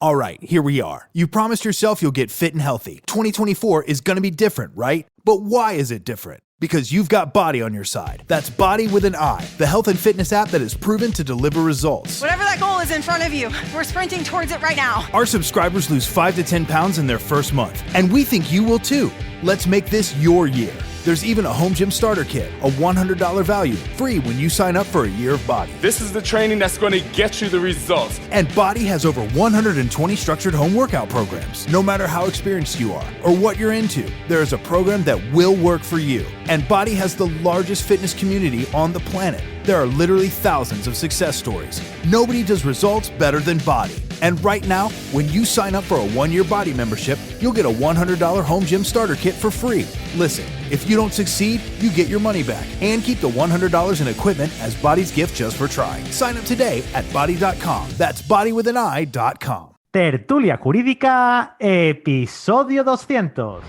All right, here we are. You promised yourself you'll get fit and healthy. 2024 is going to be different, right? But why is it different? Because you've got Body on your side. That's Body with an I, the health and fitness app that is proven to deliver results. Whatever that goal is in front of you, we're sprinting towards it right now. Our subscribers lose 5 to 10 pounds in their first month, and we think you will too. Let's make this your year. There's even a home gym starter kit, a $100 value, free when you sign up for a year of Body. This is the training that's going to get you the results. And Body has over 120 structured home workout programs. No matter how experienced you are or what you're into, there is a program that will work for you. And Body has the largest fitness community on the planet. There are literally thousands of success stories. Nobody does results better than Body. And right now, when you sign up for a 1-year Body membership, you'll get a $100 home gym starter kit for free. Listen, if you don't succeed, you get your money back and keep the $100 in equipment as Body's gift just for trying. Sign up today at body.com. That's bodywithanI.com. Tertulia Jurídica, episodio 200.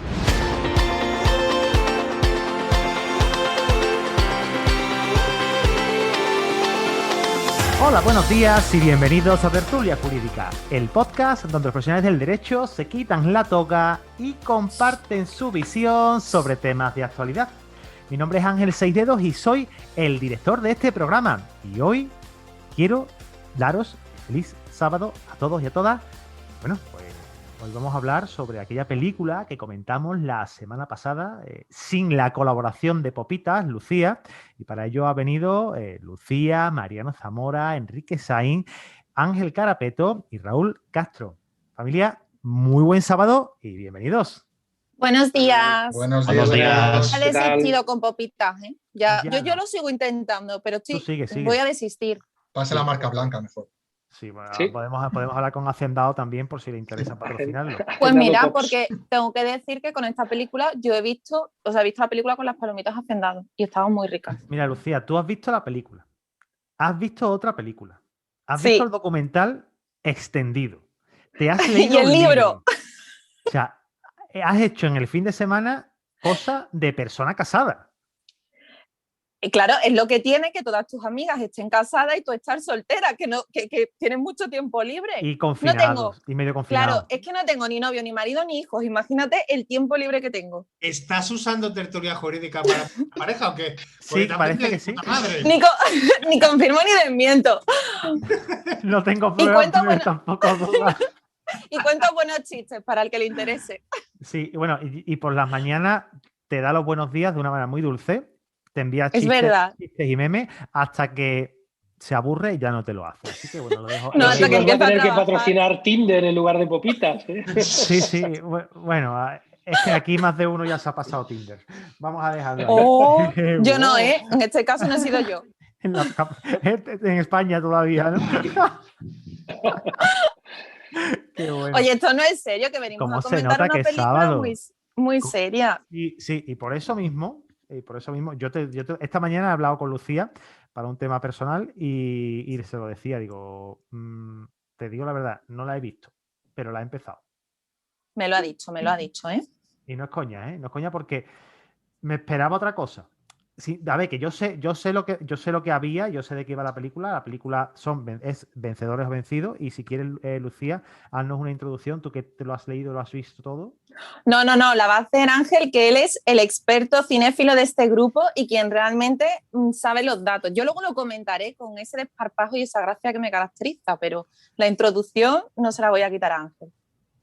Hola, buenos días y bienvenidos a Tertulia Jurídica, el podcast donde los profesionales del derecho se quitan la toga y comparten su visión sobre temas de actualidad. Mi nombre es Ángel Seisdedos y soy el director de este programa. Y hoy quiero daros feliz sábado a todos y a todas. Bueno, pues hoy vamos a hablar sobre aquella película que comentamos la semana pasada sin la colaboración de Popitas, Lucía, y para ello ha venido Lucía, Mariano Zamora, Enrique Saín, Ángel Carapeto y Raúl Castro. Familia, muy buen sábado y bienvenidos. Buenos días. Buenos días. Ya he desistido con Popitas, ¿eh? Yo lo sigo intentando, pero sigue. voy a desistir. Pase la marca blanca mejor. Sí, bueno, ¿sí? Podemos hablar con Hacendado también por si le interesa patrocinarlo. Pues mira, porque tengo que decir que con esta película yo he visto la película con las palomitas Hacendado y estaban muy ricas. Mira, Lucía, tú has visto la película. Has visto otra película. Has visto el documental extendido. Te has leído y el libro. O sea, has hecho en el fin de semana cosas de persona casada. Y claro, es lo que tiene que todas tus amigas estén casadas y tú estar soltera, que tienes mucho tiempo libre. Y confinados, y medio confinados. Claro, es que no tengo ni novio, ni marido, ni hijos. Imagínate el tiempo libre que tengo. ¿Estás usando tertulia jurídica para pareja o qué? Sí, parece que sí. Ni confirmo ni desmiento. No tengo pruebas, tampoco dudas. Y cuento buenos chistes para el que le interese. Sí, bueno, y por las mañanas te da los buenos días de una manera muy dulce. Te envía chistes y memes hasta que se aburre y ya no te lo hace. Así que bueno, lo dejo. No, hasta que va a tener que patrocinar Tinder en lugar de Popitas, ¿eh? Sí. Bueno, es que aquí más de uno ya se ha pasado Tinder. Vamos a dejarlo. Yo no, ¿eh? En este caso no he sido yo. En España todavía, ¿no? Qué bueno. Oye, esto no es serio, que venimos a comentar una película muy seria. Sí, y por eso mismo, yo esta mañana he hablado con Lucía para un tema personal y se lo decía, digo, te digo la verdad, no la he visto, pero la he empezado. Me lo ha dicho, ¿eh? Y no es coña, ¿eh? No es coña porque me esperaba otra cosa. Sí, a ver, que yo sé lo que había, yo sé de qué iba la película. La película es Vencedores o Vencidos. Y si quieres, Lucía, haznos una introducción. Tú que te lo has leído, lo has visto todo. No, la va a hacer Ángel, que él es el experto cinéfilo de este grupo y quien realmente sabe los datos. Yo luego lo comentaré con ese desparpajo y esa gracia que me caracteriza, pero la introducción no se la voy a quitar a Ángel.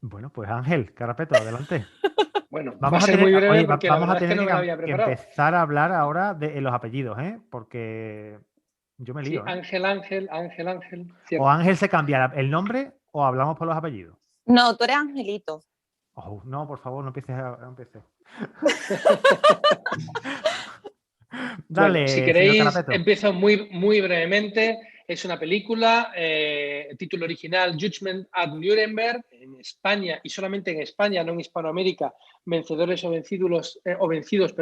Bueno, pues Ángel, Carapeto, adelante. Bueno, vamos a ser muy breve porque vamos a tener no me lo había preparado. que empezar a hablar ahora de los apellidos, ¿eh? Porque yo me lío. Sí, Ángel. Cierto. O Ángel se cambia el nombre o hablamos por los apellidos. No, tú eres Angelito. Oh, no, por favor, no empieces. Dale, bueno, si queréis, empiezo muy brevemente. Es una película, título original Judgment at Nuremberg, en España y solamente en España, no en Hispanoamérica, Vencedores o Vencidos,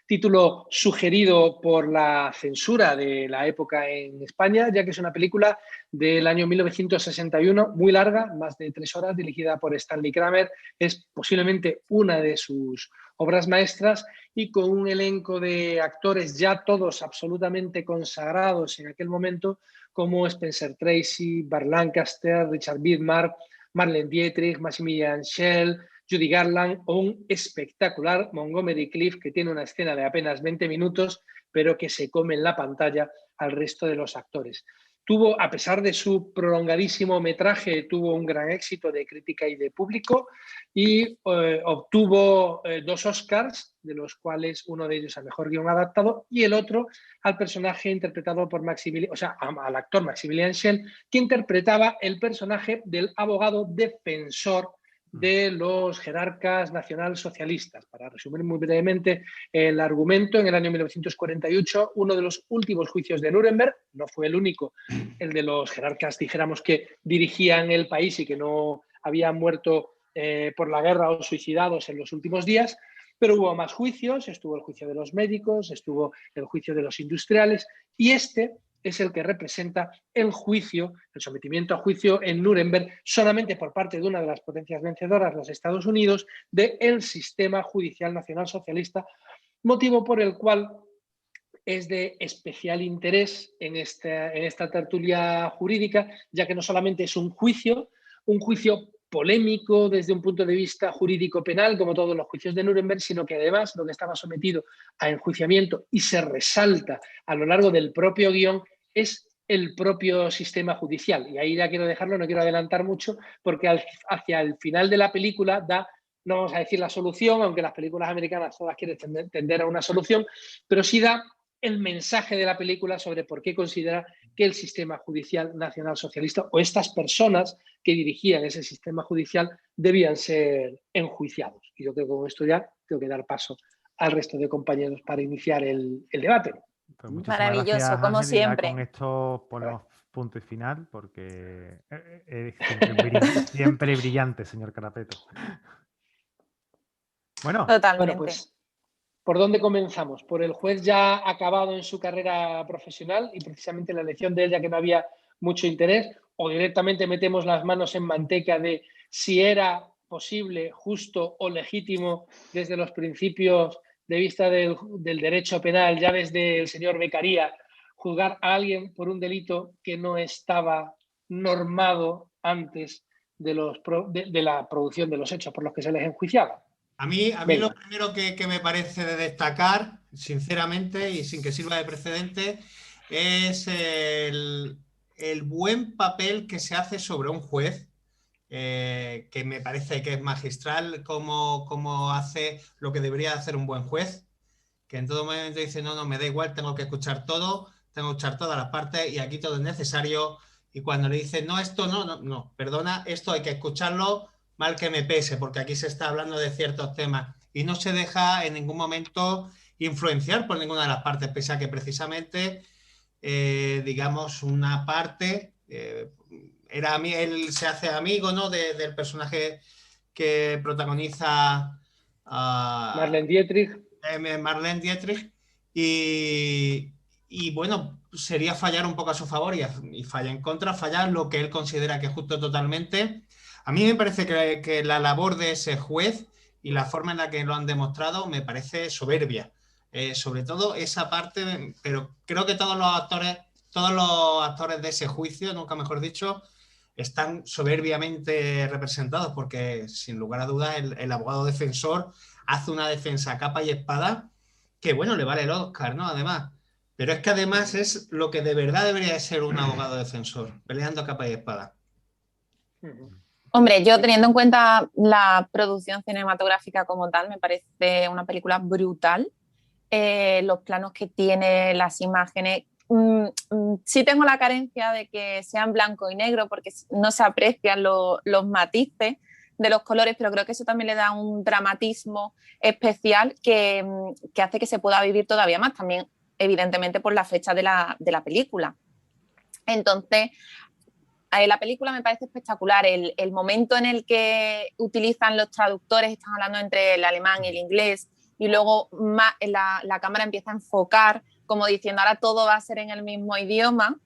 título sugerido por la censura de la época en España, ya que es una película del año 1961, muy larga, más de 3 horas, dirigida por Stanley Kramer. Es posiblemente una de sus obras maestras y con un elenco de actores ya todos absolutamente consagrados en aquel momento, como Spencer Tracy, Burt Lancaster, Richard Widmark, Marlene Dietrich, Maximilian Schell, Judy Garland o un espectacular Montgomery Clift, que tiene una escena de apenas 20 minutos, pero que se come en la pantalla al resto de los actores. Tuvo, a pesar de su prolongadísimo metraje, tuvo un gran éxito de crítica y de público y obtuvo 2 Oscars, de los cuales uno de ellos al mejor guión adaptado y el otro al personaje interpretado por al actor Maximilian Schell, que interpretaba el personaje del abogado defensor de los jerarcas nacionalsocialistas. Para resumir muy brevemente el argumento, en el año 1948, uno de los últimos juicios de Nuremberg, no fue el único, el de los jerarcas, dijéramos, que dirigían el país y que no habían muerto por la guerra o suicidados en los últimos días, pero hubo más juicios, estuvo el juicio de los médicos, estuvo el juicio de los industriales, y este es el que representa el juicio, el sometimiento a juicio en Nuremberg, solamente por parte de una de las potencias vencedoras, los Estados Unidos, del sistema judicial nacionalsocialista, motivo por el cual es de especial interés en esta tertulia jurídica, ya que no solamente es un juicio polémico desde un punto de vista jurídico penal, como todos los juicios de Nuremberg, sino que además lo que estaba sometido a enjuiciamiento y se resalta a lo largo del propio guión es el propio sistema judicial. Y ahí ya quiero dejarlo, no quiero adelantar mucho, porque hacia el final de la película da, no vamos a decir la solución, aunque las películas americanas todas quieren tender a una solución, pero sí da el mensaje de la película sobre por qué considera que el sistema judicial nacionalsocialista o estas personas que dirigían ese sistema judicial debían ser enjuiciados. Y yo creo que con esto ya tengo que dar paso al resto de compañeros para iniciar el debate. Pues maravilloso, gracias, como Ángel, siempre. Y con esto ponemos punto y final porque es siempre brillante, señor Carapeto. Totalmente. Bueno, pues, ¿por dónde comenzamos? ¿Por el juez ya acabado en su carrera profesional y precisamente la elección de él, ya que no había mucho interés? ¿O directamente metemos las manos en manteca de si era posible, justo o legítimo desde los principios de vista del derecho penal, ya desde el señor Beccaria, juzgar a alguien por un delito que no estaba normado antes de la producción de los hechos por los que se les enjuiciaba? A mí lo primero que me parece de destacar, sinceramente, y sin que sirva de precedente, es el buen papel que se hace sobre un juez, que me parece que es magistral, cómo hace lo que debería hacer un buen juez, que en todo momento dice, no, me da igual, tengo que escuchar todo, tengo que escuchar todas las partes y aquí todo es necesario. Y cuando le dice, no, esto no, perdona, esto hay que escucharlo, mal que me pese, porque aquí se está hablando de ciertos temas y no se deja en ningún momento influenciar por ninguna de las partes, pese a que precisamente, digamos, una parte, él se hace amigo, ¿no?, del personaje que protagoniza Marlene Dietrich. Marlene Dietrich, y bueno, sería fallar un poco a su favor y falla en contra, fallar lo que él considera que es justo totalmente. A mí me parece que la labor de ese juez y la forma en la que lo han demostrado me parece soberbia. Sobre todo esa parte, pero creo que todos los actores de ese juicio, nunca mejor dicho, están soberbiamente representados porque, sin lugar a dudas, el abogado defensor hace una defensa a capa y espada que, bueno, le vale el Oscar, ¿no? Además. Pero es que además es lo que de verdad debería ser un abogado defensor, peleando a capa y espada. Hombre, yo teniendo en cuenta la producción cinematográfica como tal, me parece una película brutal. Los planos que tiene, las imágenes. Sí tengo la carencia de que sean blanco y negro porque no se aprecian los matices de los colores, pero creo que eso también le da un dramatismo especial que hace que se pueda vivir todavía más, también evidentemente por la fecha de la película. Entonces, la película me parece espectacular. El momento en el que utilizan los traductores, están hablando entre el alemán y el inglés, y luego la cámara empieza a enfocar como diciendo ahora todo va a ser en el mismo idioma,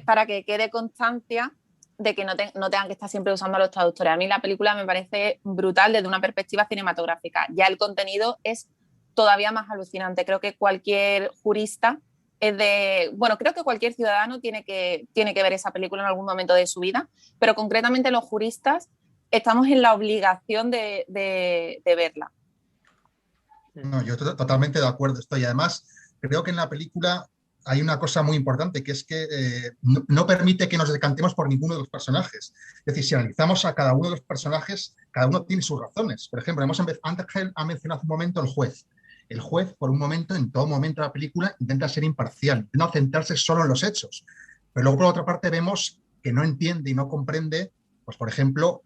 para que quede constancia de que no tengan que estar siempre usando a los traductores. A mí la película me parece brutal desde una perspectiva cinematográfica. Ya el contenido es todavía más alucinante. Creo que cualquier jurista creo que cualquier ciudadano tiene que ver esa película en algún momento de su vida, pero concretamente los juristas estamos en la obligación de verla. No, yo totalmente de acuerdo estoy. Además, creo que en la película hay una cosa muy importante, que es que no permite que nos decantemos por ninguno de los personajes. Es decir, si analizamos a cada uno de los personajes, cada uno tiene sus razones. Por ejemplo, Ángel ha mencionado hace un momento el juez. El juez, por un momento, en todo momento de la película, intenta ser imparcial, intenta centrarse solo en los hechos. Pero luego, por otra parte, vemos que no entiende y no comprende, pues, por ejemplo,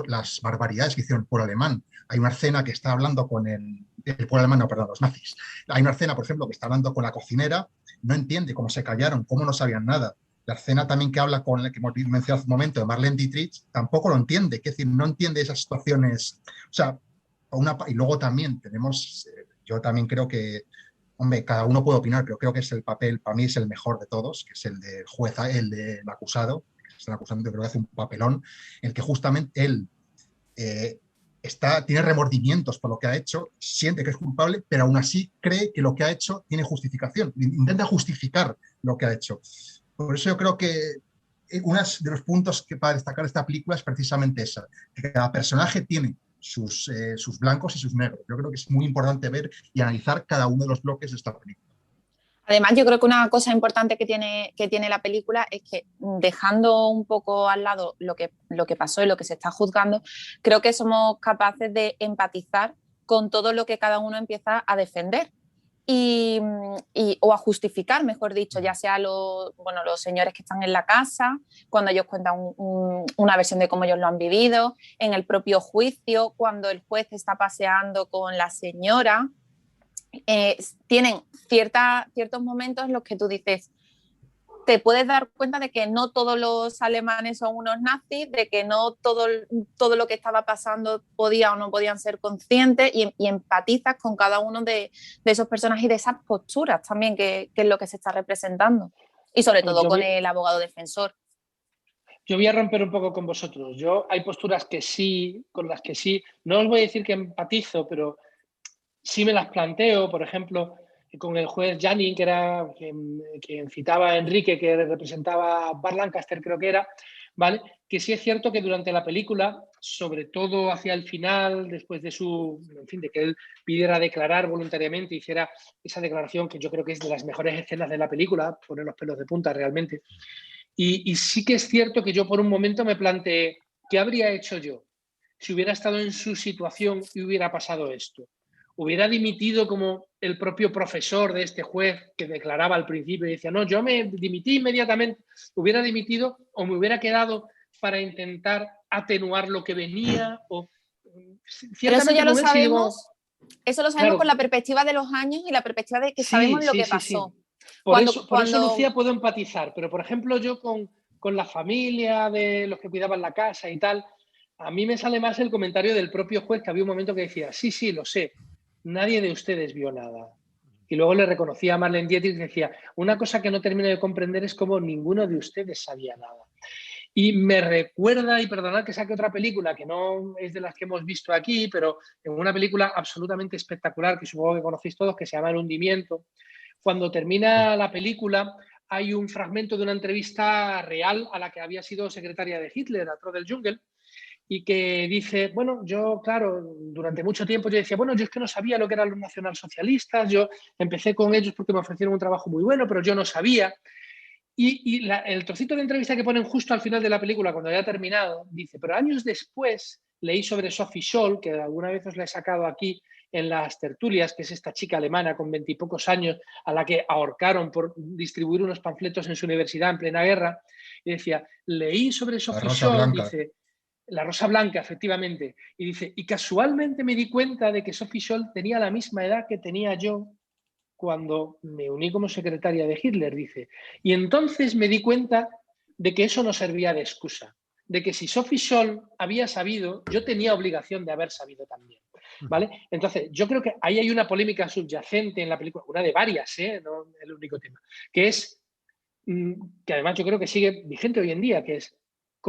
las barbaridades que hicieron el pueblo alemán. Hay una escena que está hablando con el pueblo alemán, no, perdón, los nazis. Hay una escena, por ejemplo, que está hablando con la cocinera, no entiende cómo se callaron, cómo no sabían nada. La escena también que habla con la que hemos mencionado hace un momento, de Marlene Dietrich, tampoco lo entiende, es decir, no entiende esas situaciones. O sea, y luego también tenemos, yo también creo que, hombre, cada uno puede opinar, pero creo que es el papel, para mí es el mejor de todos, que es el del juez, el del acusado, que es el acusado, creo que hace un papelón, en el que justamente él tiene remordimientos por lo que ha hecho, siente que es culpable, pero aún así cree que lo que ha hecho tiene justificación, intenta justificar lo que ha hecho. Por eso yo creo que uno de los puntos que para destacar esta película es precisamente esa, que cada personaje tiene sus blancos y sus negros. Yo creo que es muy importante ver y analizar cada uno de los bloques de esta película. Además, yo creo que una cosa importante que tiene la película es que, dejando un poco al lado lo que pasó y lo que se está juzgando, creo que somos capaces de empatizar con todo lo que cada uno empieza a defender o a justificar, mejor dicho, ya sea los señores que están en la casa, cuando ellos cuentan una versión de cómo ellos lo han vivido, en el propio juicio, cuando el juez está paseando con la señora. Tienen ciertos momentos en los que tú dices, te puedes dar cuenta de que no todos los alemanes son unos nazis, de que no todo lo que estaba pasando podía o no podían ser conscientes, y empatizas con cada uno de esos personajes y de esas posturas también, que es lo que se está representando, y sobre todo con el abogado defensor. Yo voy a romper un poco con vosotros. Hay posturas que sí, con las que sí, no os voy a decir que empatizo, pero sí me las planteo. Por ejemplo, con el juez Janning, que era quien citaba a Enrique, que representaba a Burt Lancaster, creo que era, ¿vale? Que sí es cierto que durante la película, sobre todo hacia el final, después de de que él pidiera declarar voluntariamente, hiciera esa declaración, que yo creo que es de las mejores escenas de la película, pone los pelos de punta realmente. Y sí que es cierto que yo por un momento me planteé, ¿qué habría hecho yo si hubiera estado en su situación y hubiera pasado esto? ¿Hubiera dimitido como el propio profesor de este juez que declaraba al principio y decía, no, yo me dimití inmediatamente? ¿Hubiera dimitido o me hubiera quedado para intentar atenuar lo que venía? Pero eso ya lo sabemos, claro, con la perspectiva de los años y la perspectiva de que sabemos lo que pasó. Sí. Por eso, Lucía, puedo empatizar, pero por ejemplo yo con la familia de los que cuidaban la casa y tal, a mí me sale más el comentario del propio juez, que había un momento que decía, sí, lo sé, nadie de ustedes vio nada. Y luego le reconocía a Marlene Dietrich y decía, una cosa que no termino de comprender es cómo ninguno de ustedes sabía nada. Y me recuerda, y perdonad que saque otra película que no es de las que hemos visto aquí, pero en una película absolutamente espectacular que supongo que conocéis todos, que se llama El hundimiento. Cuando termina la película hay un fragmento de una entrevista real a la que había sido secretaria de Hitler, a Trudel Jungel, y que dice, bueno, yo, claro, durante mucho tiempo yo decía, bueno, yo es que no sabía lo que eran los nacionalsocialistas, yo empecé con ellos porque me ofrecieron un trabajo muy bueno, pero yo no sabía. Y el trocito de entrevista que ponen justo al final de la película, cuando ya ha terminado, dice, pero años después leí sobre Sophie Scholl, que alguna vez os la he sacado aquí en las tertulias, que es esta chica alemana con 20 y pocos años a la que ahorcaron por distribuir unos panfletos en su universidad en plena guerra, y decía, leí sobre Sophie Scholl, dice, la Rosa Blanca, efectivamente, y dice, y casualmente me di cuenta de que Sophie Scholl tenía la misma edad que tenía yo cuando me uní como secretaria de Hitler, dice, y entonces me di cuenta de que eso no servía de excusa, de que si Sophie Scholl había sabido, yo tenía obligación de haber sabido también, ¿vale? Entonces, yo creo que ahí hay una polémica subyacente en la película, una de varias, no el único tema, que es, que además yo creo que sigue vigente hoy en día, que es,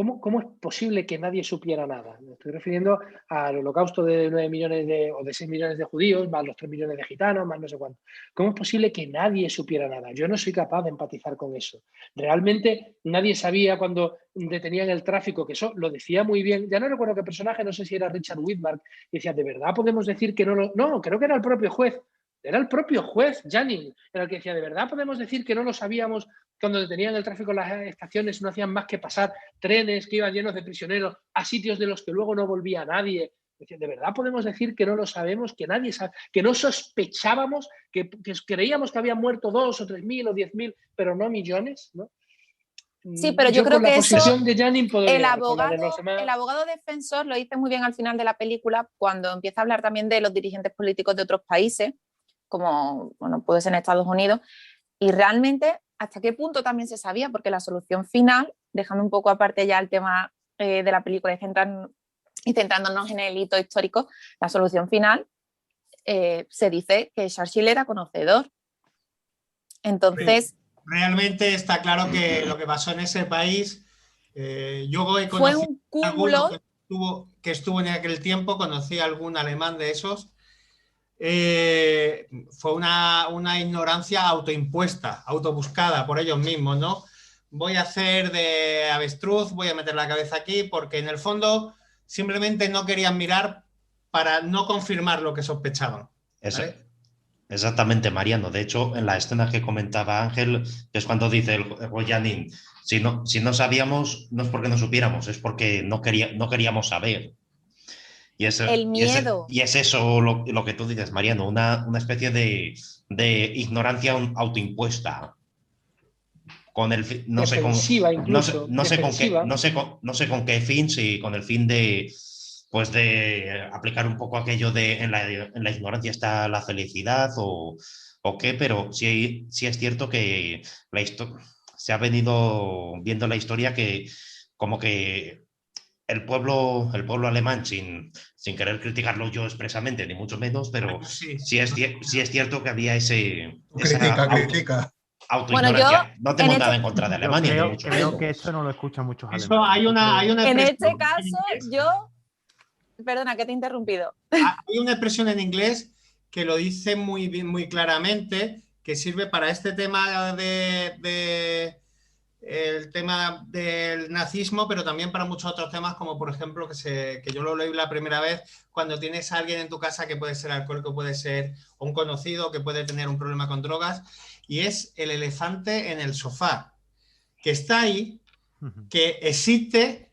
¿cómo es posible que nadie supiera nada? Me estoy refiriendo al holocausto de 9 millones o de 6 millones de judíos, más los 3 millones de gitanos, más no sé cuánto. ¿Cómo es posible que nadie supiera nada? Yo no soy capaz de empatizar con eso. Realmente nadie sabía cuando detenían el tráfico, que eso lo decía muy bien. Ya no recuerdo qué personaje, no sé si era Richard Widmark, y decía, ¿de verdad podemos decir que no lo...? No, creo que era el propio juez. Era el propio juez, Janning, era el que decía, ¿de verdad podemos decir que no lo sabíamos cuando detenían el tráfico en las estaciones? No hacían más que pasar trenes que iban llenos de prisioneros a sitios de los que luego no volvía nadie. Decía, ¿de verdad podemos decir que no lo sabemos, que nadie sabe, que no sospechábamos, que creíamos que habían muerto 2 o 3.000 o 10.000, pero no millones? ¿No? Sí, pero yo creo con la que posición de Janning podría, el demás... abogado defensor lo dice muy bien al final de la película, cuando empieza a hablar también de los dirigentes políticos de otros países, como bueno, puede ser en Estados Unidos, y realmente hasta qué punto también se sabía, porque la solución final, dejando un poco aparte ya el tema de la película y centrándonos en el hito histórico, la solución final se dice que Churchill era conocedor. Entonces... Realmente está claro que lo que pasó en ese país, yo he fue conocido un cúmulo que estuvo en aquel tiempo, conocí a algún alemán de esos. Fue una ignorancia autoimpuesta, autobuscada por ellos mismos, ¿no? Voy a hacer de avestruz, voy a meter la cabeza aquí, porque en el fondo simplemente no querían mirar para no confirmar lo que sospechaban. ¿Vale? Exactamente, Mariano. De hecho, en la escena que comentaba Ángel, que es cuando dice el Janning, si no sabíamos, no es porque no supiéramos, es porque no queríamos saber. Y el miedo. Y es eso lo que tú dices, Mariano, una especie de ignorancia autoimpuesta. Con el no sé con qué fin, si con el fin de pues de aplicar un poco aquello de en la ignorancia está la felicidad o qué, pero sí es cierto que se ha venido viendo la historia que como que el pueblo alemán, sin querer criticarlo yo expresamente, ni mucho menos, pero sí es cierto que había Critica. autoignorancia. No tengo nada en contra de Alemania. Creo que esto no lo escuchan muchos alemanes. Hay una en este caso, yo... Perdona, que te he interrumpido. Hay una expresión en inglés que lo dice muy bien, muy claramente, que sirve para este tema el tema del nazismo, pero también para muchos otros temas, como por ejemplo que yo lo leí la primera vez, cuando tienes a alguien en tu casa que puede ser alcohólico, puede ser un conocido, que puede tener un problema con drogas, y es el elefante en el sofá, que está ahí, que existe,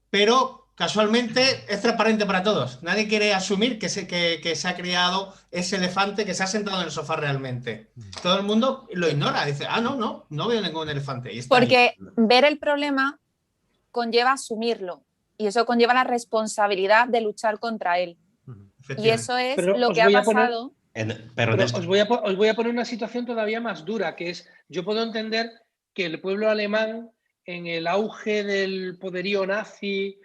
pero casualmente es transparente para todos. Nadie quiere asumir que se ha creado ese elefante que se ha sentado en el sofá realmente. Todo el mundo lo ignora. Dice, no veo ningún elefante. Y porque ver el problema conlleva asumirlo. Y eso conlleva la responsabilidad de luchar contra él. Y eso es lo que ha pasado. Os voy a poner una situación todavía más dura, que es, yo puedo entender que el pueblo alemán, en el auge del poderío nazi,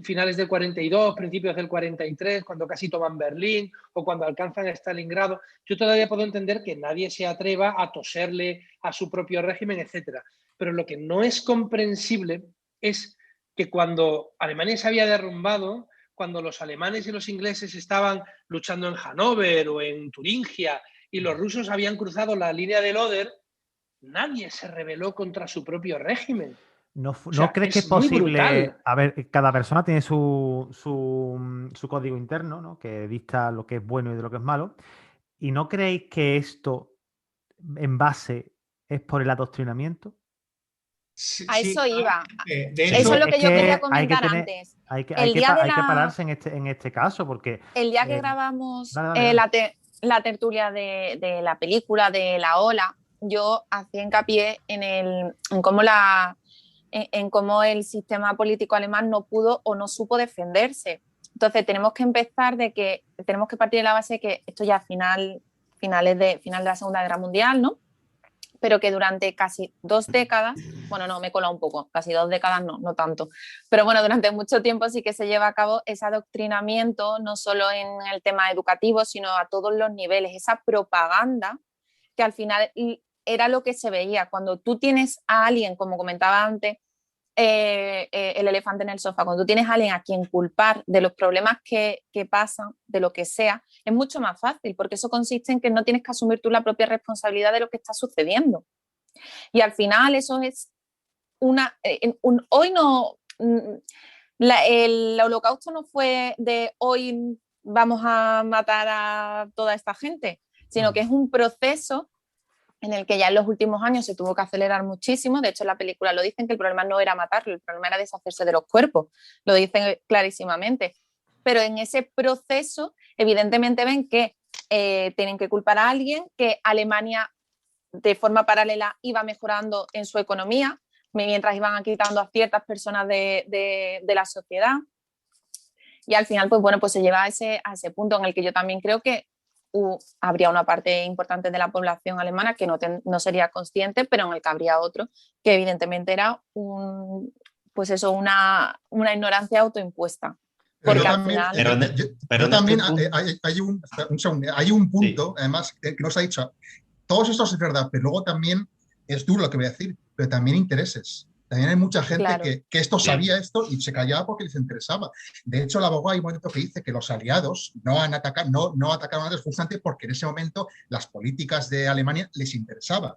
finales del 42, principios del 43, cuando casi toman Berlín o cuando alcanzan Stalingrado, yo todavía puedo entender que nadie se atreva a toserle a su propio régimen, etc. Pero lo que no es comprensible es que cuando Alemania se había derrumbado, cuando los alemanes y los ingleses estaban luchando en Hannover o en Turingia y los rusos habían cruzado la línea del Oder, nadie se rebeló contra su propio régimen. ¿No crees que es posible? A ver, cada persona tiene su código interno, ¿no? Que dicta lo que es bueno y de lo que es malo. ¿Y no creéis que esto, en base, es por el adoctrinamiento? A eso iba. De hecho, eso es lo que yo quería comentar antes. Hay que pararse en este caso, porque... El día que grabamos la tertulia de la película, de La Ola, yo hacía hincapié en cómo el sistema político alemán no pudo o no supo defenderse. Entonces tenemos que partir de la base que esto ya final de la Segunda Guerra Mundial, ¿no? Pero que durante casi 2 décadas, bueno, no, me he colado un poco, casi 2 décadas no tanto, pero bueno, durante mucho tiempo sí que se lleva a cabo ese adoctrinamiento, no solo en el tema educativo, sino a todos los niveles, esa propaganda que al final era lo que se veía. Cuando tú tienes a alguien, como comentaba antes, el elefante en el sofá. Cuando tú tienes a alguien a quien culpar de los problemas que pasan, de lo que sea, es mucho más fácil, porque eso consiste en que no tienes que asumir tú la propia responsabilidad de lo que está sucediendo. Y al final eso es hoy no... el holocausto no fue de hoy vamos a matar a toda esta gente, sino que es un proceso en el que ya en los últimos años se tuvo que acelerar muchísimo. De hecho, en la película lo dicen, que el problema no era matarlo, el problema era deshacerse de los cuerpos. Lo dicen clarísimamente. Pero en ese proceso, evidentemente ven que tienen que culpar a alguien, que Alemania de forma paralela iba mejorando en su economía, mientras iban quitando a ciertas personas de la sociedad. Y al final, pues bueno, pues se lleva a ese punto en el que yo también creo que habría una parte importante de la población alemana que no sería consciente, pero en el que habría otro que evidentemente era pues eso, una ignorancia autoimpuesta. Pero Porque también, al final... pero también hay un punto, además, que nos ha dicho, todos estos es verdad, pero luego también es duro lo que voy a decir, pero también intereses. También hay mucha gente Claro. que esto sabía esto y se callaba porque les interesaba. De hecho, el abogado hay un momento que dice que los aliados no atacaron a los justamente porque en ese momento las políticas de Alemania les interesaban.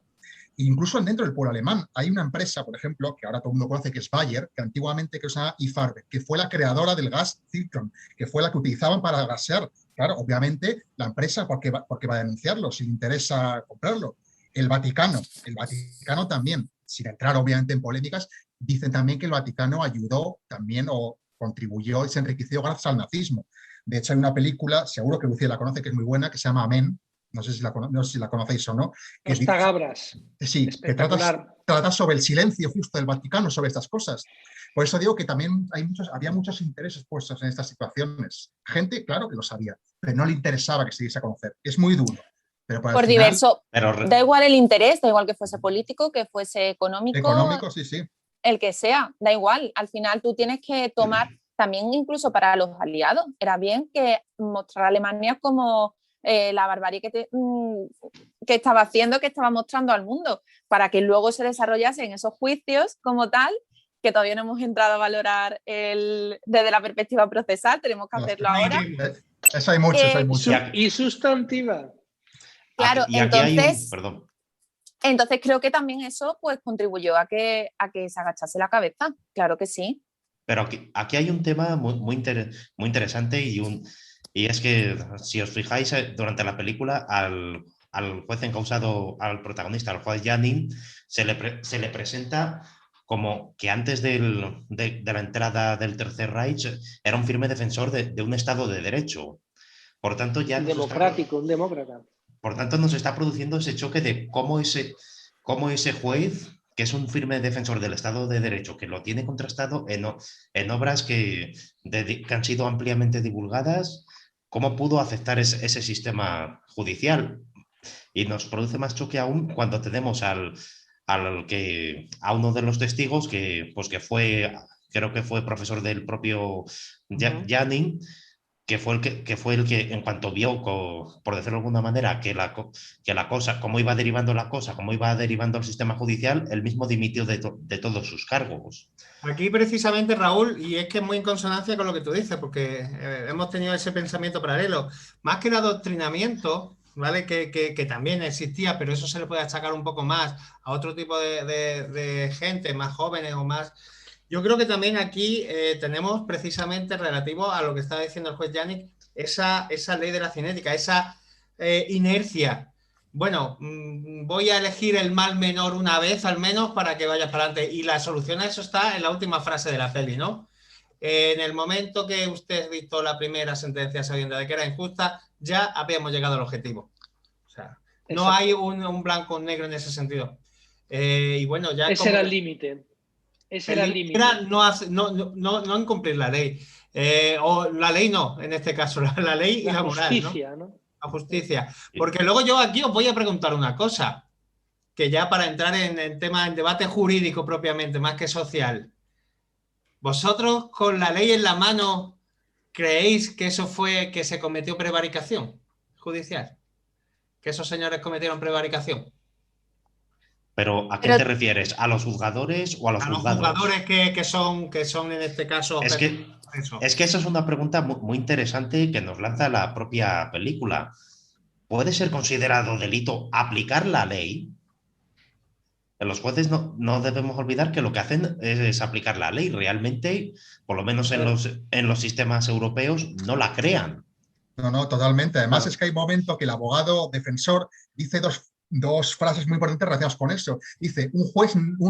Incluso dentro del pueblo alemán hay una empresa, por ejemplo, que ahora todo el mundo conoce, que es Bayer, que antiguamente que se llama IFARBE, que fue la creadora del gas Zircon, que fue la que utilizaban para gasear. Claro, obviamente la empresa, ¿por qué va a denunciarlo si le interesa comprarlo? El Vaticano también, sin entrar obviamente en polémicas, dicen también que el Vaticano ayudó también o contribuyó y se enriqueció gracias al nazismo. De hecho, hay una película, seguro que Lucía la conoce, que es muy buena, que se llama Amén. No sé si la conocéis o no. Los Tagabras. Sí, que trata sobre el silencio justo del Vaticano sobre estas cosas. Por eso digo que también había muchos intereses puestos en estas situaciones. Gente, claro que lo sabía, pero no le interesaba que se diese a conocer. Es muy duro. Pero por diverso, da igual el interés, da igual que fuese político, que fuese económico. Económico, sí. El que sea, da igual. Al final tú tienes que tomar, también incluso para los aliados, era bien que mostrar a Alemania como la barbarie que estaba haciendo, que estaba mostrando al mundo, para que luego se desarrollasen esos juicios como tal, que todavía no hemos entrado a valorar desde la perspectiva procesal, tenemos que hacerlo ahora. Eso hay mucho. Y sustantiva. Claro, y aquí entonces, perdón. Entonces creo que también eso pues contribuyó a que se agachase la cabeza, claro que sí. Pero aquí hay un tema muy interesante y es que, si os fijáis, durante la película al juez encausado, al protagonista, al juez Janning, se le presenta como que antes de la entrada del Tercer Reich era un firme defensor de un Estado de Derecho. Por tanto, ya un demócrata. Por tanto, nos está produciendo ese choque de cómo ese juez, que es un firme defensor del Estado de Derecho, que lo tiene contrastado en obras que han sido ampliamente divulgadas, cómo pudo aceptar ese sistema judicial. Y nos produce más choque aún cuando tenemos a uno de los testigos que creo que fue profesor del propio Janning, que fue el que en cuanto vio, por decirlo de alguna manera, que la cosa, cómo iba derivando la cosa, cómo iba derivando el sistema judicial, él mismo dimitió de todos sus cargos. Aquí precisamente, Raúl, y es que es muy en consonancia con lo que tú dices, porque hemos tenido ese pensamiento paralelo, más que el adoctrinamiento, ¿vale? Que también existía, pero eso se le puede achacar un poco más a otro tipo de gente, más jóvenes o más... Yo creo que también aquí tenemos precisamente relativo a lo que estaba diciendo el juez Janning, esa ley de la cinética, esa inercia. Bueno, voy a elegir el mal menor una vez al menos para que vaya para adelante. Y la solución a eso está en la última frase de la peli, ¿no? En el momento que usted dictó la primera sentencia sabiendo de que era injusta, ya habíamos llegado al objetivo. O sea, no hay un blanco o un negro en ese sentido. Y bueno, ya ese era el límite. Ese era el límite. No incumplir la ley. O la ley no, en este caso, la ley y la moral. Justicia, ¿no? La justicia. Porque luego yo aquí os voy a preguntar una cosa, que ya para entrar en tema, en debate jurídico propiamente, más que social. ¿Vosotros con la ley en la mano creéis que eso fue que se cometió prevaricación judicial? ¿Que esos señores cometieron prevaricación? Pero ¿a qué te refieres? ¿A los juzgadores o a los juzgados? A los juzgadores que son en este caso... Es que esa es una pregunta muy interesante que nos lanza la propia película. ¿Puede ser considerado delito aplicar la ley? Los jueces no debemos olvidar que lo que hacen es aplicar la ley. Realmente, por lo menos en los sistemas europeos, no la crean. No, totalmente. Además, es que hay un momento que el abogado defensor dice dos frases muy importantes relacionadas con eso. Dice, un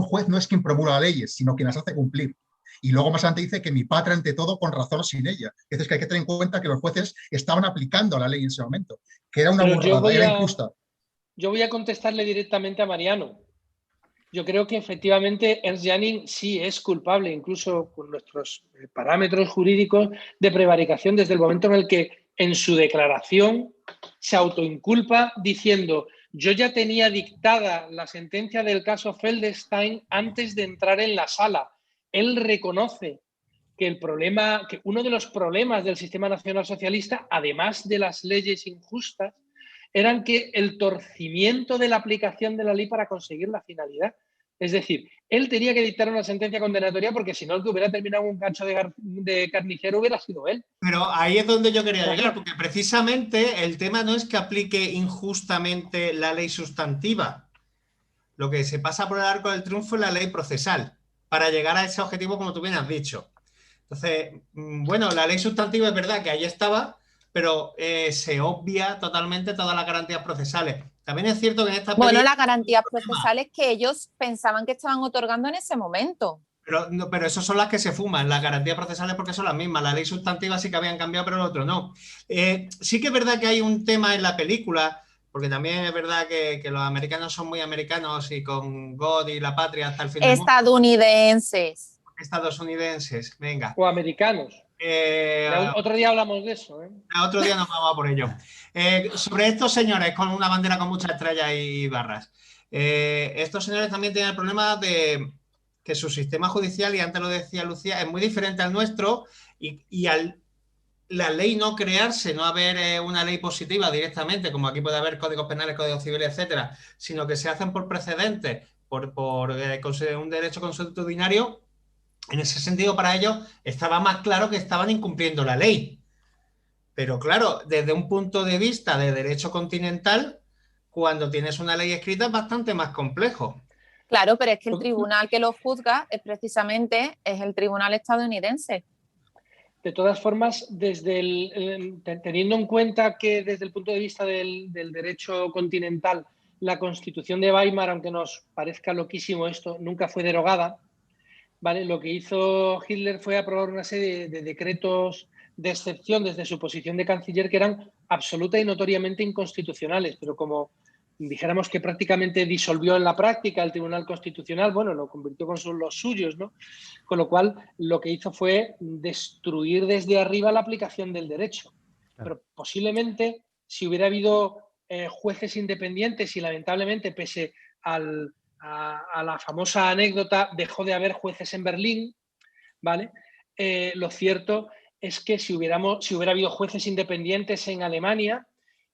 juez no es quien promulga leyes, sino quien las hace cumplir. Y luego más adelante dice que mi patria ante todo con razón o sin ella. Es que hay que tener en cuenta que los jueces estaban aplicando la ley en ese momento, que era una burrada, era injusta. Yo voy a contestarle directamente a Mariano. Yo creo que efectivamente Ernst Janning sí es culpable, incluso con nuestros parámetros jurídicos, de prevaricación desde el momento en el que en su declaración se autoinculpa diciendo: yo ya tenía dictada la sentencia del caso Feldstein antes de entrar en la sala. Él reconoce que que uno de los problemas del sistema nacionalsocialista, además de las leyes injustas, eran que el torcimiento de la aplicación de la ley para conseguir la finalidad. Es decir, él tenía que dictar una sentencia condenatoria porque si no, el que hubiera terminado un cacho de carnicero hubiera sido él. Pero ahí es donde yo quería llegar, porque precisamente el tema no es que aplique injustamente la ley sustantiva. Lo que se pasa por el arco del triunfo es la ley procesal, para llegar a ese objetivo, como tú bien has dicho. Entonces, bueno, la ley sustantiva es verdad que ahí estaba, pero se obvia totalmente todas las garantías procesales. También es cierto que en esta Bueno, las garantías procesales que ellos pensaban que estaban otorgando en ese momento. Pero esas son las que se fuman, las garantías procesales, porque son las mismas. La ley sustantiva sí que habían cambiado, pero el otro no. Sí que es verdad que hay un tema en la película, porque también es verdad que los americanos son muy americanos y con God y la patria hasta el fin del mundo. Estadounidenses, venga. O americanos. Otro día hablamos de eso. Otro día nos vamos a por ello. Sobre estos señores con una bandera con muchas estrellas y barras. Estos señores también tienen el problema de que su sistema judicial, y antes lo decía Lucía, es muy diferente al nuestro y al la ley no crearse, no haber una ley positiva directamente, como aquí puede haber códigos penales, códigos civiles, etcétera, sino que se hacen por precedentes, por un derecho consuetudinario. En ese sentido, para ellos estaba más claro que estaban incumpliendo la ley. Pero claro, desde un punto de vista de derecho continental, cuando tienes una ley escrita es bastante más complejo. Claro, pero es que el tribunal que lo juzga es el tribunal estadounidense. De todas formas, teniendo en cuenta que desde el punto de vista del derecho continental, la Constitución de Weimar, aunque nos parezca loquísimo esto, nunca fue derogada, ¿vale? Lo que hizo Hitler fue aprobar una serie de decretos de excepción desde su posición de canciller que eran absoluta y notoriamente inconstitucionales, pero como dijéramos que prácticamente disolvió en la práctica el Tribunal Constitucional, bueno, lo convirtió con los suyos, ¿no? Con lo cual, lo que hizo fue destruir desde arriba la aplicación del derecho. Pero posiblemente, si hubiera habido jueces independientes y lamentablemente, pese a la famosa anécdota, dejó de haber jueces en Berlín, ¿vale? Lo cierto es que si hubiera habido jueces independientes en Alemania,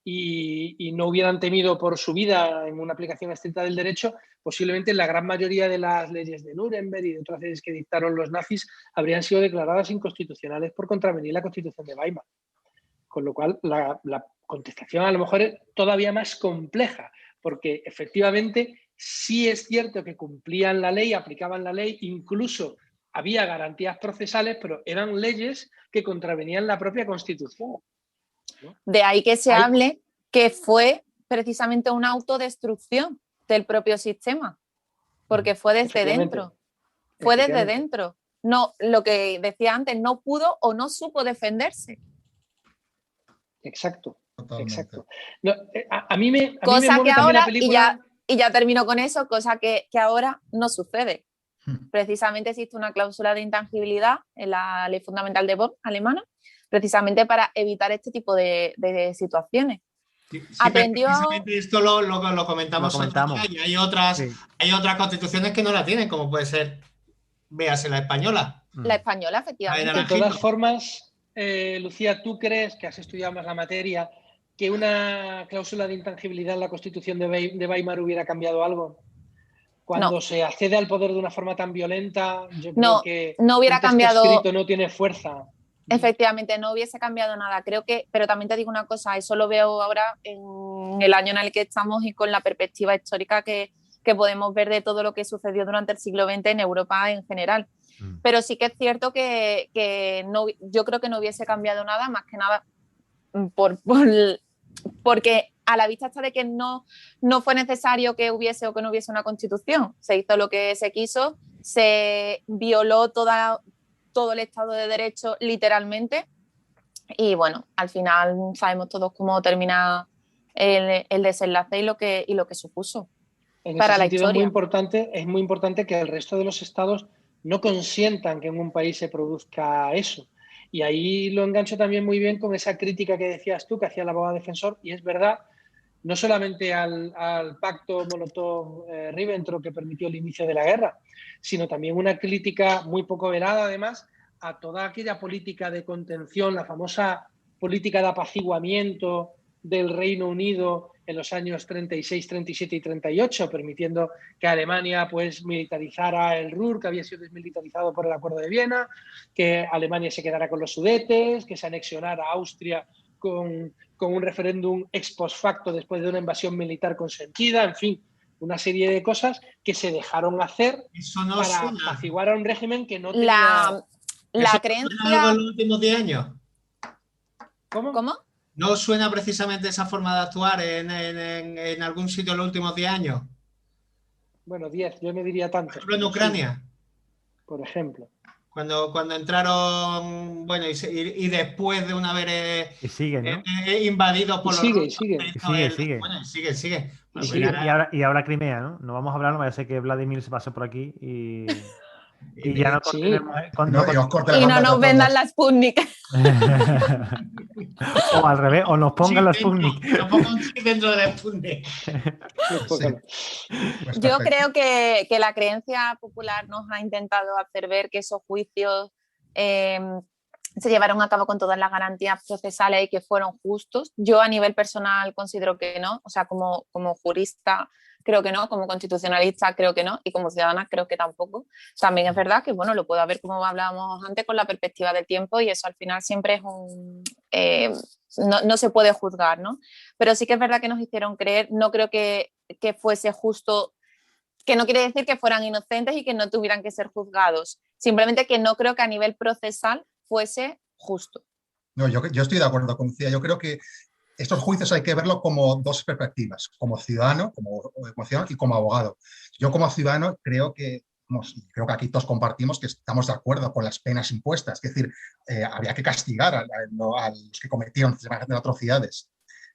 y no hubieran temido por su vida en una aplicación estricta del derecho, posiblemente la gran mayoría de las leyes de Nuremberg y de otras leyes que dictaron los nazis habrían sido declaradas inconstitucionales por contravenir la Constitución de Weimar. Con lo cual, la contestación a lo mejor es todavía más compleja, porque efectivamente sí es cierto que cumplían la ley, aplicaban la ley, incluso había garantías procesales, pero eran leyes que contravenían la propia Constitución. De ahí que se hable que fue precisamente una autodestrucción del propio sistema, porque fue desde dentro. Fue desde dentro. No, lo que decía antes, no pudo o no supo defenderse. Exacto. Totalmente. Exacto. No, a mí me cosa mueve que también ahora, la película... y ya termino con eso, cosa que ahora no sucede. Precisamente existe una cláusula de intangibilidad en la Ley Fundamental de Bonn alemana, precisamente para evitar este tipo de situaciones. Sí, precisamente esto lo comentamos. Y hay otras constituciones que no la tienen, como puede ser, véase, la española. La española, efectivamente. De todas formas, Lucía, ¿tú crees, que has estudiado más la materia, que una cláusula de intangibilidad en la Constitución de Weimar hubiera cambiado algo? cuando No. se accede al poder de una forma tan violenta, yo creo No, que no hubiera un texto cambiado. escrito no tiene fuerza. Efectivamente, no hubiese cambiado nada. Creo que, pero también te digo una cosa, eso lo veo ahora en el año en el que estamos y con la perspectiva histórica que podemos ver de todo lo que sucedió durante el siglo XX en Europa en general. Pero sí que es cierto que no, yo creo que no hubiese cambiado nada, más que nada porque a la vista está de que no fue necesario que hubiese o que no hubiese una constitución. Se hizo lo que se quiso, se violó todo el Estado de Derecho literalmente y bueno, al final sabemos todos cómo termina el desenlace y lo que supuso En para ese la sentido historia. es muy importante que el resto de los estados no consientan que en un país se produzca eso. Y ahí lo engancho también muy bien con esa crítica que decías tú, que hacía el abogado defensor, y es verdad, no solamente al pacto Molotov-Ribbentrop que permitió el inicio de la guerra, sino también una crítica muy poco velada, además, a toda aquella política de contención, la famosa política de apaciguamiento del Reino Unido en los años 36, 37 y 38, permitiendo que Alemania pues militarizara el Ruhr, que había sido desmilitarizado por el Acuerdo de Viena, que Alemania se quedara con los Sudetes, que se anexionara a Austria con un referéndum ex post facto después de una invasión militar consentida, en fin, una serie de cosas que se dejaron hacer para apaciguar a un régimen que no tenía... La creencia... en los últimos 10 años? ¿Cómo? ¿No suena precisamente esa forma de actuar en algún sitio en los últimos 10 años? Bueno, 10, yo no diría tantos. Por ejemplo, en Ucrania. Sí. Por ejemplo. Cuando entraron, bueno, y después de una vez siguen, ¿no? invadidos por los rusos. Sigue. Bueno, sigue. Y ahora Crimea, ¿no? No vamos a hablar, no vaya a ser que Vladimir se pase por aquí y ya no continuemos. Y no nos vendan la Sputnik. O al revés, o nos pongan la Sputnik. Nos pongan dentro de la Sputnik. Yo creo que la creencia popular nos ha intentado hacer ver que esos juicios se llevaron a cabo con todas las garantías procesales y que fueron justos. Yo a nivel personal considero que no, o sea, como jurista creo que no, como constitucionalista creo que no y como ciudadana creo que tampoco. También es verdad que, bueno, lo puedo ver como hablábamos antes con la perspectiva del tiempo y eso al final siempre es no se puede juzgar, ¿no? Pero sí que es verdad que nos hicieron creer, no creo que fuese justo, que no quiere decir que fueran inocentes y que no tuvieran que ser juzgados, simplemente que no creo que a nivel procesal fuese justo. No, yo estoy de acuerdo con Lucía, yo creo que estos juicios hay que verlo como dos perspectivas, como ciudadano y como abogado. Yo como ciudadano creo que aquí todos compartimos que estamos de acuerdo con las penas impuestas, es decir, había que castigar a los que cometieron semejantes atrocidades,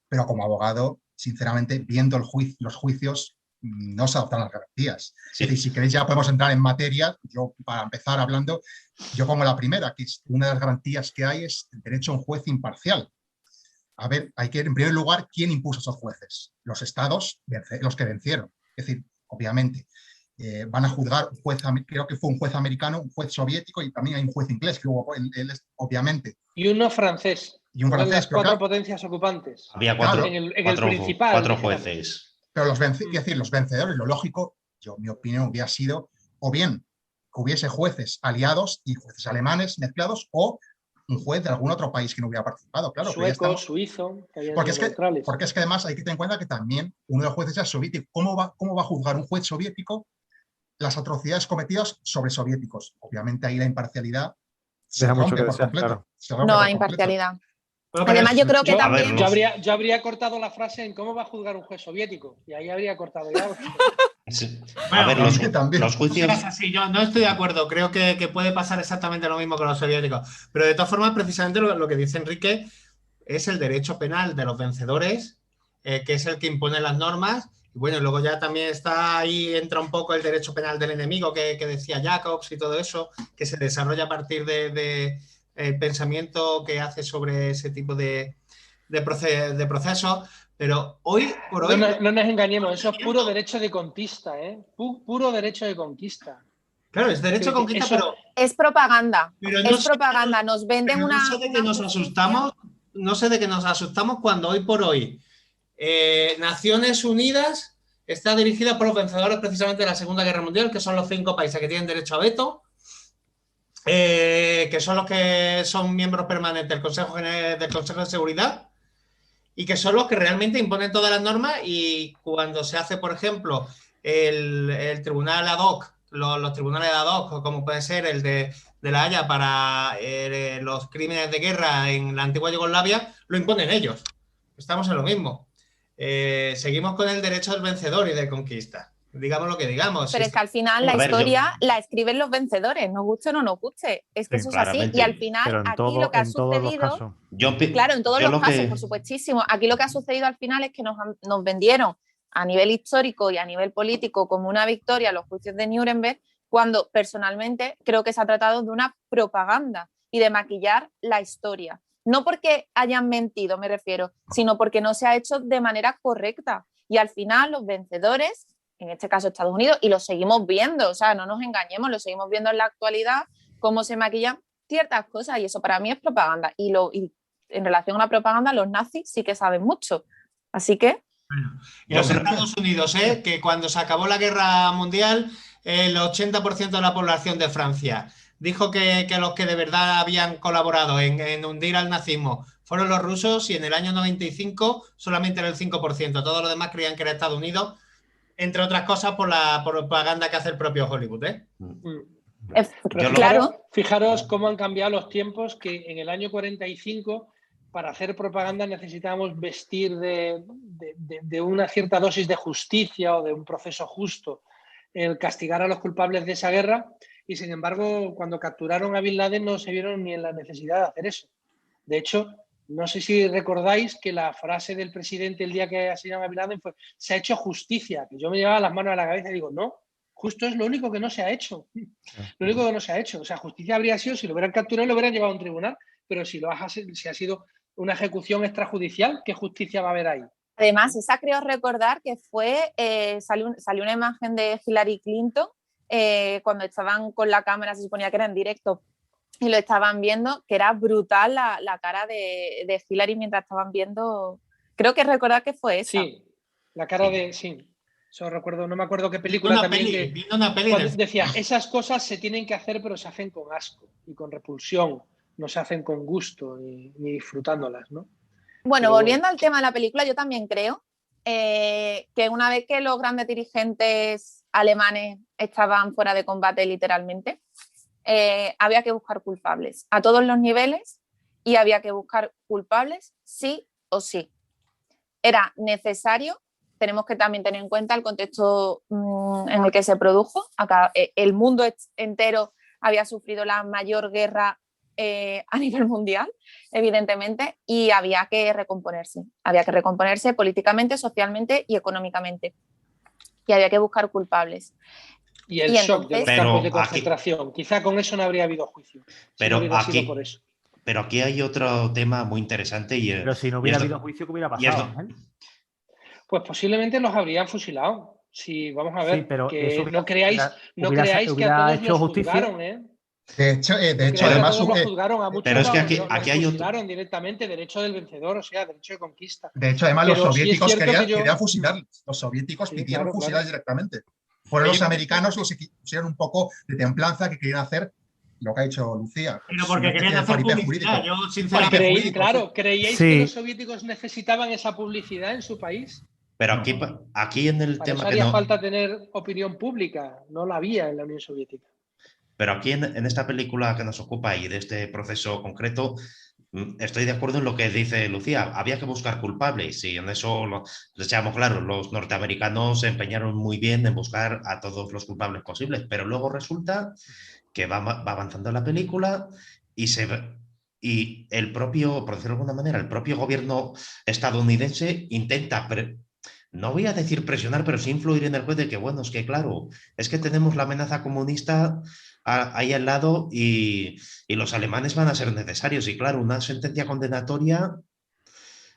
pero como abogado, sinceramente, viendo los juicios, no se adoptan las garantías. Sí. Es decir, si queréis ya podemos entrar en materia, yo para empezar hablando, yo pongo la primera, que es una de las garantías que hay es el derecho a un juez imparcial. A ver, hay que, en primer lugar, ¿quién impuso a esos jueces? Los estados, los que vencieron. Es decir, obviamente, van a juzgar un juez, creo que fue un juez americano, un juez soviético y también hay un juez inglés, que hubo, obviamente. Y uno francés. Y un francés. Las cuatro potencias ocupantes. Había cuatro, en el principal. 4 jueces. Pero los vencedores, lo lógico, mi opinión hubiera sido, o bien que hubiese jueces aliados y jueces alemanes mezclados, o un juez de algún otro país que no hubiera participado, claro. Sueco, suizo. Porque es que además hay que tener en cuenta que también uno de los jueces era soviético. ¿Cómo va a juzgar un juez soviético las atrocidades cometidas sobre soviéticos? Obviamente ahí la imparcialidad se rompe por completo. No hay imparcialidad. Además, yo creo que también... Yo habría cortado la frase en cómo va a juzgar un juez soviético. Y ahí habría cortado ya. Sí. Bueno, a ver, los juicios... Sí, yo no estoy de acuerdo. Creo que puede pasar exactamente lo mismo con los soviéticos. Pero de todas formas, precisamente lo que dice Enrique es el derecho penal de los vencedores, que es el que impone las normas. Y bueno, luego ya también está ahí, entra un poco el derecho penal del enemigo que decía Jacobs y todo eso, que se desarrolla a partir de el pensamiento que hace sobre ese tipo de procesos. Pero hoy por hoy... No nos engañemos, eso es puro derecho de conquista, ¿eh? Puro derecho de conquista. Claro, es derecho de conquista, pero... Es propaganda, pero es propaganda, nos venden una... No sé de qué nos asustamos cuando hoy por hoy Naciones Unidas está dirigida por los vencedores precisamente de la Segunda Guerra Mundial, que son los 5 países que tienen derecho a veto, que son los que son miembros permanentes del Consejo de Seguridad y que son los que realmente imponen todas las normas. Y cuando se hace, por ejemplo, el tribunal ad hoc, los tribunales ad hoc, como puede ser el de La Haya para los crímenes de guerra en la antigua Yugoslavia, lo imponen ellos. Estamos en lo mismo. Seguimos con el derecho del vencedor y de conquista. Digamos lo que digamos. Pero es que al final la historia la escriben los vencedores, nos guste o no nos guste. Es que eso es así. Y al final, aquí lo que ha sucedido. Claro, en todos los casos, por supuestísimo. Aquí lo que ha sucedido al final es que nos vendieron a nivel histórico y a nivel político como una victoria los juicios de Nuremberg, cuando personalmente creo que se ha tratado de una propaganda y de maquillar la historia. No porque hayan mentido, me refiero, sino porque no se ha hecho de manera correcta. Y al final los vencedores, en este caso Estados Unidos, y lo seguimos viendo, o sea, no nos engañemos, lo seguimos viendo en la actualidad, cómo se maquillan ciertas cosas, y eso para mí es propaganda. Y en relación a la propaganda, los nazis sí que saben mucho. Así que... Y los Estados Unidos, que cuando se acabó la guerra mundial, el 80% de la población de Francia dijo que los que de verdad habían colaborado en hundir al nazismo fueron los rusos, y en el año 95 solamente era el 5%. Todos los demás creían que era Estados Unidos, entre otras cosas por la propaganda que hace el propio Hollywood. Claro. Fijaros cómo han cambiado los tiempos, que en el año 45 para hacer propaganda necesitábamos vestir de una cierta dosis de justicia o de un proceso justo, el castigar a los culpables de esa guerra, y sin embargo cuando capturaron a Bin Laden no se vieron ni en la necesidad de hacer eso. De hecho, no sé si recordáis que la frase del presidente el día que asesinaron a Bin Laden fue: se ha hecho justicia, que yo me llevaba las manos a la cabeza y digo, no, justo es lo único que no se ha hecho. Lo único que no se ha hecho. O sea, justicia habría sido si lo hubieran capturado y lo hubieran llevado a un tribunal, pero si ha sido una ejecución extrajudicial, ¿qué justicia va a haber ahí? Además, esa creo recordar que salió una imagen de Hillary Clinton cuando estaban con la cámara, se suponía que era en directo, y lo estaban viendo, que era brutal la cara de Hillary mientras estaban viendo. Creo que recordar que fue esa. Sí, la cara de... Sí, eso recuerdo, no me acuerdo qué película también. Una peli decía, esas cosas se tienen que hacer, pero se hacen con asco y con repulsión. No se hacen con gusto ni disfrutándolas, ¿no? Bueno, volviendo al tema de la película, yo también creo que una vez que los grandes dirigentes alemanes estaban fuera de combate literalmente, había que buscar culpables a todos los niveles, y había que buscar culpables sí o sí. Era necesario. Tenemos que también tener en cuenta el contexto en el que se produjo. Acá, el mundo entero había sufrido la mayor guerra a nivel mundial, evidentemente, y había que recomponerse. Había que recomponerse políticamente, socialmente y económicamente. Y había que buscar culpables. Y el shock de los campos de concentración. Quizá con eso no habría habido juicio. Pero aquí hay otro tema muy interesante. Pero si no hubiera habido juicio, ¿qué hubiera pasado? Pues posiblemente los habrían fusilado. Si vamos a ver, sí, pero que no creáis que a todos los juzgaron, De hecho, además... Pero es que aquí hay otro... directamente derecho del vencedor, o sea, derecho de conquista. De hecho, además, los soviéticos querían fusilarlos. Los soviéticos pidieron fusilar directamente. Fueron los americanos los que pusieron un poco de templanza, que querían hacer lo que ha hecho Lucía. Pero porque querían hacer publicidad. Yo, sinceramente... ¿Creíais que los soviéticos necesitaban esa publicidad en su país? Pero aquí en el tema... Haría falta tener opinión pública. No la había en la Unión Soviética. Pero aquí en esta película que nos ocupa y de este proceso concreto, estoy de acuerdo en lo que dice Lucía. Había que buscar culpables, y en eso les echamos claro. Los norteamericanos se empeñaron muy bien en buscar a todos los culpables posibles, pero luego resulta que va avanzando la película y el propio, por decirlo de alguna manera, el propio gobierno estadounidense intenta... no voy a decir presionar, pero sí influir en el juez de que, bueno, es que claro, es que tenemos la amenaza comunista ahí al lado y los alemanes van a ser necesarios. Y claro, una sentencia condenatoria,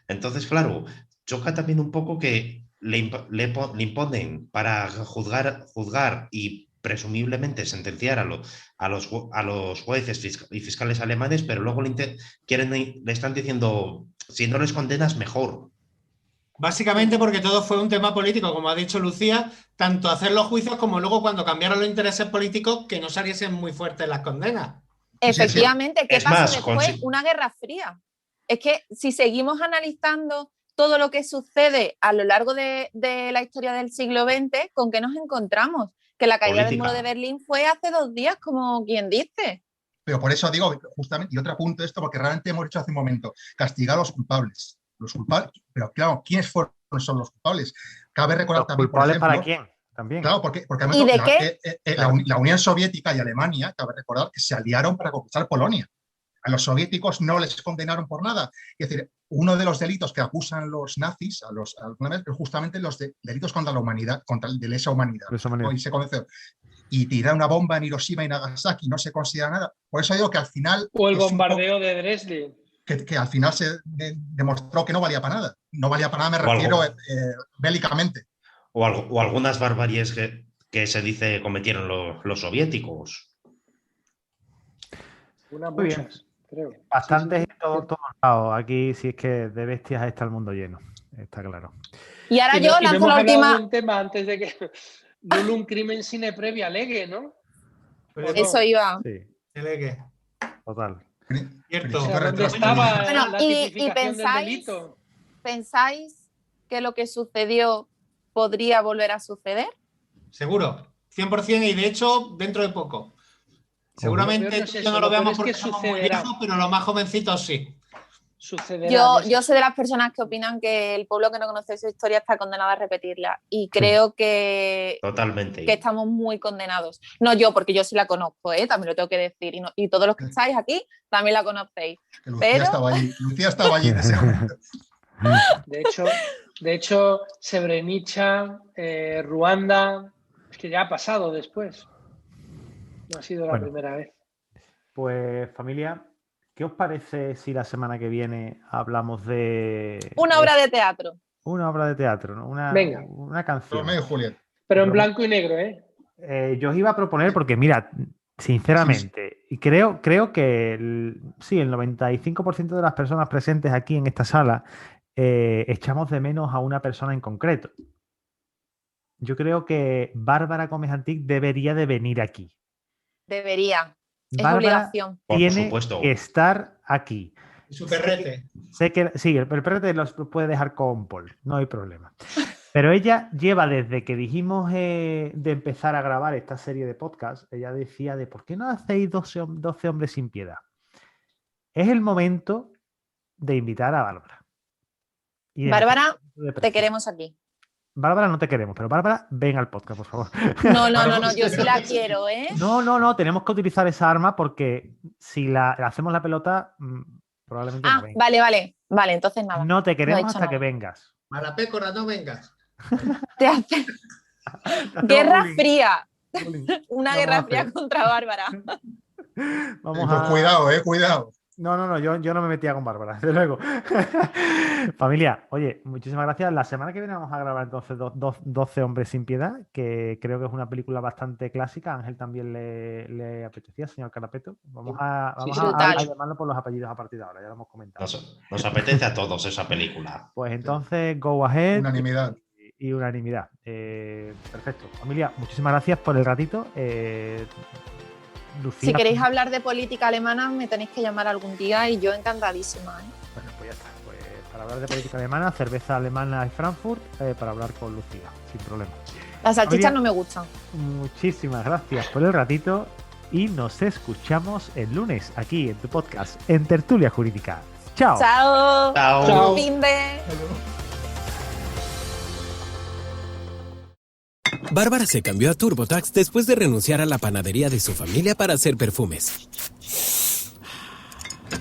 entonces, claro, choca también un poco que le imponen para juzgar y presumiblemente sentenciar a los jueces y fiscales alemanes, pero luego le están diciendo, si no les condenas, mejor. Básicamente porque todo fue un tema político, como ha dicho Lucía, tanto hacer los juicios como luego cuando cambiaron los intereses políticos que no saliesen muy fuertes las condenas. Efectivamente, ¿qué Es pasó más, después? Una guerra fría. Es que si seguimos analizando todo lo que sucede a lo largo de la historia del siglo XX, ¿con qué nos encontramos? Que la caída del muro de Berlín fue hace 2 días, como quien dice. Pero por eso digo, justamente, y otro punto esto, porque realmente hemos dicho hace un momento, castigar a los culpables. Los culpables, pero claro, ¿quiénes son los culpables? Cabe recordar también, por ejemplo, ¿para quién? También. Claro, porque ¿Y de qué? La Unión Soviética y Alemania, cabe recordar que se aliaron para conquistar Polonia. A los soviéticos no les condenaron por nada. Es decir, uno de los delitos que acusan los nazis a los es justamente los delitos contra la humanidad, contra de lesa humanidad. ¿No? Y tirar una bomba en Hiroshima y Nagasaki no se considera nada. Por eso digo que al final... O el bombardeo de Dresde. Que al final se demostró que no valía para nada. No valía para nada, me refiero bélicamente. O algunas barbaries que se dice cometieron los soviéticos. Muy bien. Creo. Bastantes en todos lados. Aquí sí es que de bestias está el mundo lleno. Está claro. Y ahora yo lanzo la última... un tema antes de que... un crimen sine previa legue, ¿no? Eso iba. Sí. Legue. Total. Cierto. O sea, ¿dónde estaba la tipificación del delito? ¿Pensáis que lo que sucedió podría volver a suceder? Seguro, 100%, y de hecho dentro de poco. Seguramente no lo veamos porque somos muy viejos, pero los más jovencitos sí. Yo soy de las personas que opinan que el pueblo que no conoce su historia está condenado a repetirla, y creo que, totalmente, que estamos muy condenados. No yo, porque yo sí la conozco, también lo tengo que decir, y todos los que estáis aquí también la conocéis. Lucía estaba allí en ese momento. De hecho, Srebrenica, Ruanda, es que ya ha pasado después. No ha sido la primera vez. Pues familia, ¿qué os parece si la semana que viene hablamos de... Una obra de teatro. Una obra de teatro, ¿no? Una canción. Romeo y Julieta. Pero en blanco y negro, ¿eh? Yo os iba a proponer, porque mira, sinceramente, y creo que el 95% de las personas presentes aquí en esta sala echamos de menos a una persona en concreto. Yo creo que Bárbara Gómez Antich debería de venir aquí. Debería. Es Bárbara obligación. Tiene que estar aquí. Su perrete. Sé que sí, el perrete los puede dejar con Paul, no hay problema. Pero ella lleva desde que dijimos de empezar a grabar esta serie de podcast, ella decía de ¿por qué no hacéis 12 hombres sin piedad? Es el momento de invitar a Bárbara. Bárbara, te queremos aquí. Bárbara, no te queremos, pero Bárbara, ven al podcast, por favor. No, yo sí la quiero, ¿eh? No, tenemos que utilizar esa arma porque si la hacemos la pelota, probablemente no venga. Vale, entonces nada. No te queremos hasta que vengas. Malapécora, no vengas. Te hace... Guerra fría. Una guerra fría contra Bárbara. Cuidado. No, yo no me metía con Bárbara, desde luego. Familia, oye, muchísimas gracias. La semana que viene vamos a grabar entonces 12 hombres sin piedad, que creo que es una película bastante clásica. A Ángel también le apetecía, señor Carapeto. Vamos a llamarlo por los apellidos a partir de ahora, ya lo hemos comentado. Nos apetece a todos esa película. Pues entonces, go ahead. Unanimidad. Y unanimidad. Perfecto. Familia, muchísimas gracias por el ratito. Lucía, si queréis hablar de política alemana, me tenéis que llamar algún día y yo encantadísima. Bueno, pues ya está. Pues para hablar de política alemana, cerveza alemana y Frankfurt, para hablar con Lucía, sin problema. Las salchichas no me gustan. Muchísimas gracias por el ratito y nos escuchamos el lunes aquí en tu podcast, en Tertulia Jurídica. Chao. Chao. Fin de... Bárbara se cambió a TurboTax después de renunciar a la panadería de su familia para hacer perfumes.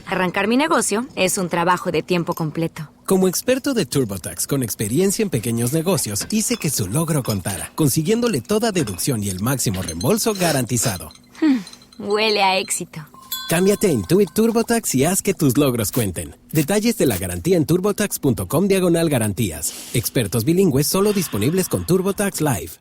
Arrancar mi negocio es un trabajo de tiempo completo. Como experto de TurboTax con experiencia en pequeños negocios, hice que su logro contara, consiguiéndole toda deducción y el máximo reembolso garantizado. Huele a éxito. Cámbiate a Intuit TurboTax y haz que tus logros cuenten. Detalles de la garantía en turbotax.com/garantías. Expertos bilingües solo disponibles con TurboTax Live.